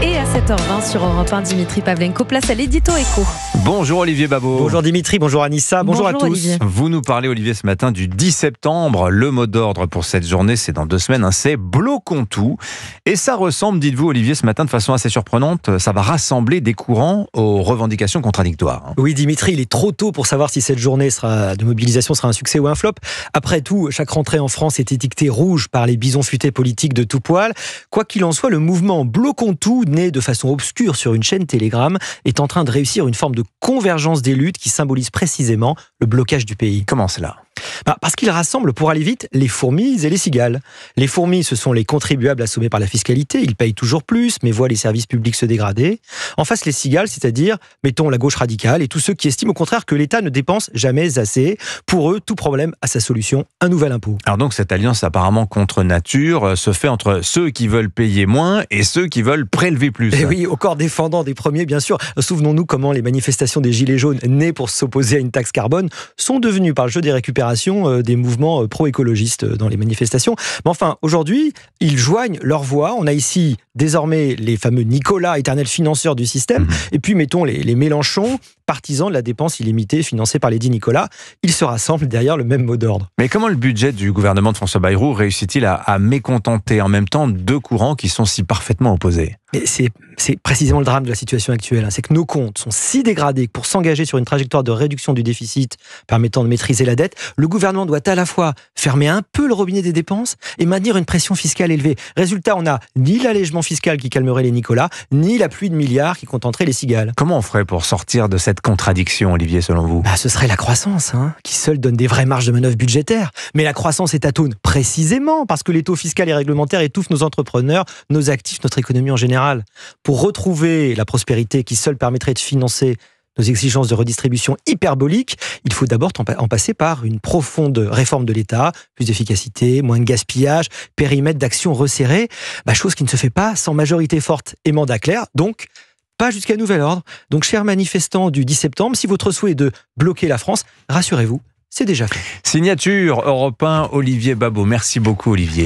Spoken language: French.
Et à 7h20 sur Europe 1, Dimitri Pavlenko, place à l'édito éco. Bonjour Olivier Babot. Bonjour Dimitri, bonjour Anissa, bonjour à tous. Olivier. Vous nous parlez Olivier ce matin du 10 septembre. Le mot d'ordre pour cette journée, c'est dans 2 semaines, c'est bloquons tout. Et ça ressemble, dites-vous Olivier, ce matin de façon assez surprenante, ça va rassembler des courants aux revendications contradictoires. Oui Dimitri, il est trop tôt pour savoir si cette journée de mobilisation sera un succès ou un flop. Après tout, chaque rentrée en France est étiquetée rouge par les bisons futés politiques de tout poil. Quoi qu'il en soit, le mouvement bloquons tout, né de façon obscure sur une chaîne Telegram, est en train de réussir une forme de convergence des luttes qui symbolise précisément le blocage du pays. Comment cela ? Parce qu'il rassemble, pour aller vite, les fourmis et les cigales. Les fourmis, ce sont les contribuables assommés par la fiscalité. Ils payent toujours plus, mais voient les services publics se dégrader. En face, les cigales, c'est-à-dire, mettons, la gauche radicale et tous ceux qui estiment au contraire que l'État ne dépense jamais assez. Pour eux, tout problème a sa solution, un nouvel impôt. Alors donc, cette alliance apparemment contre nature se fait entre ceux qui veulent payer moins et ceux qui veulent prélever plus. Et oui, au corps défendant des premiers, bien sûr. Souvenons-nous comment les manifestations des Gilets jaunes, nées pour s'opposer à une taxe carbone, sont devenues, par le jeu des récupérations, des mouvements pro-écologistes dans les manifestations. Mais enfin, aujourd'hui, ils joignent leurs voix. On a ici désormais les fameux Nicolas, éternels financeurs du système, et puis mettons les Mélenchon, partisans de la dépense illimitée financée par les dits Nicolas. Ils se rassemblent derrière le même mot d'ordre. Mais comment le budget du gouvernement de François Bayrou réussit-il à mécontenter en même temps deux courants qui sont si parfaitement opposés ? Et c'est précisément le drame de la situation actuelle. C'est que nos comptes sont si dégradés que pour s'engager sur une trajectoire de réduction du déficit permettant de maîtriser la dette, le gouvernement doit à la fois fermer un peu le robinet des dépenses et maintenir une pression fiscale élevée. Résultat, on n'a ni l'allègement fiscal qui calmerait les Nicolas, ni la pluie de milliards qui contenterait les cigales. Comment on ferait pour sortir de cette contradiction, Olivier, selon vous ? Ce serait la croissance, qui seule donne des vraies marges de manœuvre budgétaires. Mais la croissance est atone précisément parce que les taux fiscaux et réglementaires étouffent nos entrepreneurs, nos actifs, notre économie en général. Pour retrouver la prospérité qui seule permettrait de financer nos exigences de redistribution hyperboliques, il faut d'abord en passer par une profonde réforme de l'État, plus d'efficacité, moins de gaspillage, périmètre d'action resserré, chose qui ne se fait pas sans majorité forte et mandat clair, donc pas jusqu'à nouvel ordre. Donc, chers manifestants du 10 septembre, si votre souhait est de bloquer la France, rassurez-vous, c'est déjà fait. Signature Europe 1, Olivier Babot. Merci beaucoup Olivier.